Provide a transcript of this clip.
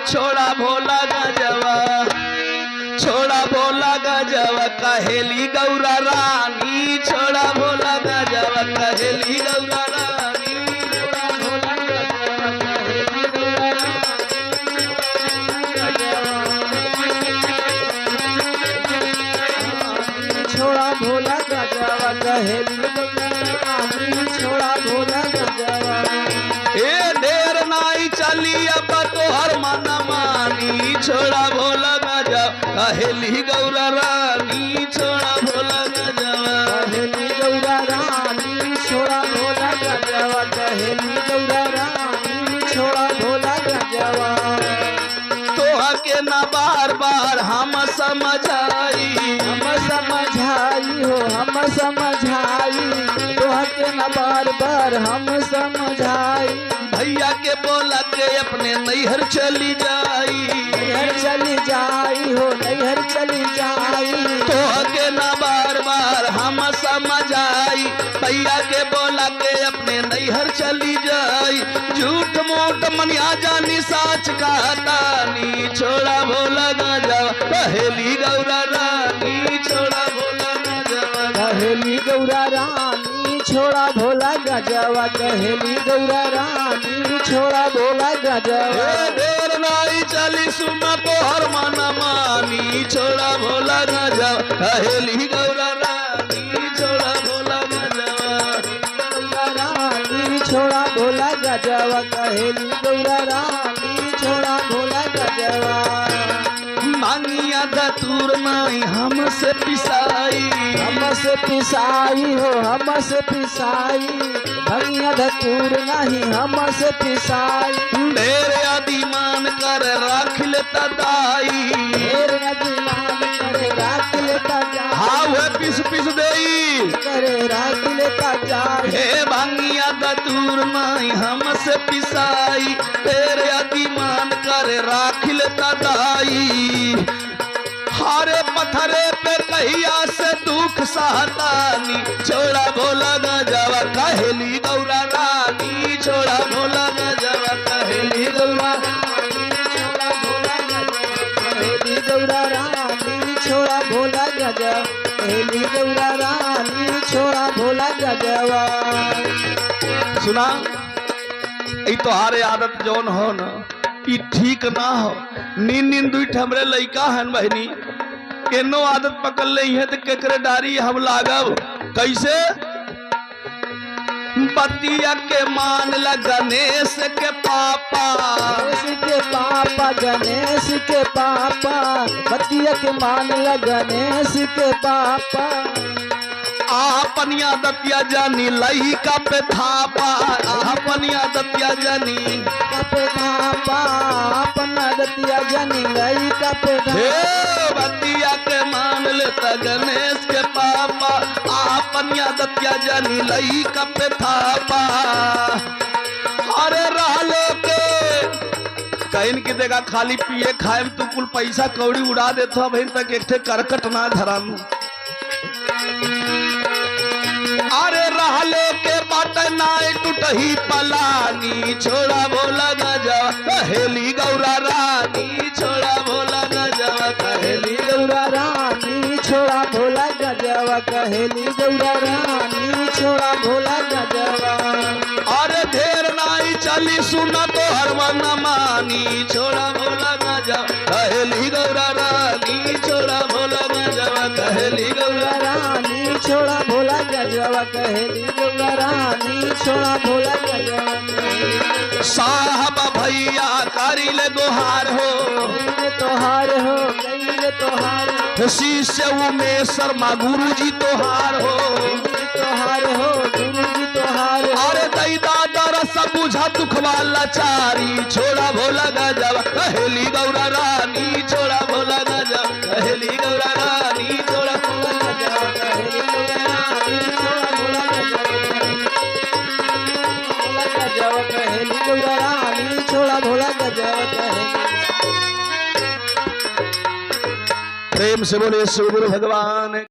छोड़ा भोला गजवा, छोड़ा भोला गजवा कहेली गौरा रानी, छोड़ा भोला गजवा कहेली गौरा रानी, छोड़ा भोला गजवा कहेली गौरा रानी, छोड़ा भोला गजवा। ए देर नाई चली अब तोहर मन मानी, छोड़ा भोला गजवा कहेली गौरा रानी, छोड़ा भोला गजवा, कहेली गौरा रानी, छोड़ा भोला गजवा, कहेली गौरा रानी, छोड़ा भोला गजवा। तोहा के ना बार बार हम समझाई, हम समझाई हो हम समझाई, तोह के न बार बार हम समझाई। भैया के बोला के अपने नैहर चली जाई, नैहर चली जाई हो नैहर चली जाई, तोह के ना बार बार हम समझाई। भैया के बोला के अपने नैहर चली जाई, झूठ मूठ मनिया जानी साच कहतानी, छोड़ा भोला गजवा कहेली गौरा रानी, छोड़ा भोला गजवा, कहेली गौरा रानी, छोड़ा भोला गजवा, कहेली गौरा रानी, छोड़ा भोला गजवा। ए देर नाई चली सुन तोहर मन मानी, छोड़ा भोला गजवा कहेली गौरा रानी, छोड़ा भोला गजवा, गौरा रानी, छोड़ा भोला गजवा, कहेली गौरा रानी, छोड़ा भोला गजवा। मांगिया धतूर नाई हमसे पिसाई, हमसे पिसाई हो हमसे पिसाई, भैया धतूर नहीं हमसे पिसाई। ढेर आदि मान कर राख लेता दाई, ढेर अभिमान करे राख लेता जाए, हाँ वह पिस पिस देई, करे राख लेता जाए। हे भांगिया धतूर नाई हमसे पिसाई, तेरे आदि मान कर राख लेता दाई। हारे पत्थरे पे कहिया से दुख सहतानी, छोड़ा भोला गजवा कहेली गौरा रानी, छोड़ा भोला गजवा कहेली गौरा छोड़ा भोला गजवा, कहेली गौरा रानी, छोड़ा भोला गजवा, कहेली गौरा रानी, छोड़ा भोला गजवा। सुना ई तोहारे आदत जौन हो न ई ठीक ना हो। नींद नींद दुई हमरे लइका हन बहनी, केनो आदत पकड़ लई है तो केकरे डारी हम लागब कैसे। बतिया के मान ला गणेश के पापा, गणेश के पापा, गणेश के पापा, बतिया के मान ला गणेश के पापा। आपनिया दतिया जानी लई का पे थापा, आपनिया दतिया जानी पे थापा, अपना दतिया जानी लई का पे हे बतिया के मान लेता गणेश के पापा, आपनिया दतिया जानी लई का पे थापा। अरे रहले के कहीं की देगा खाली पिए खाए में तू कुल पैसा कौड़ी उड़ा देता बहन तक एक करकट ना धराम। अरे रहले के बाट नाय टूटही पलानी, छोड़ा भोला गजवा कहेली गौरा रानी, छोड़ा भोला गजवा कहेली गौरा रानी, छोड़ा भोला गजवा, कहेली गौरा रानी, छोड़ा भोला गजवा। अरे ढेर नाई चली सुना तो हर मन मानी, छोड़ा भोला गजवा कहेली गौरा रानी, छोड़ा भोला गजवा कहेली गौरा रानी, छोड़ा भोला गजवा, कहेली गौरा रानी, छोड़ा भोला गजवा। साहब भैया करी ले गुहार हो, तोहार हो कहीं तोहार हो, शिष्य उमेश शर्मा गुरु जी तोहार हो, तोहार हो गुरु जी तोहार हो। अरे दैदा दरस बुझा दुखवा लाचारी, छोड़ा भोला गजवा कहेली गौरा रानी, छोड़ा भोला गजवा कहेली गौरा रानी, छोड़ा भोला गजवा कहेली गौरा रानी, छोड़ा भोला गजवा, कहेली गौरा रानी, छोड़ा भोला गजवा, कहेली। प्रेम से बोले शिव गुरु भगवान।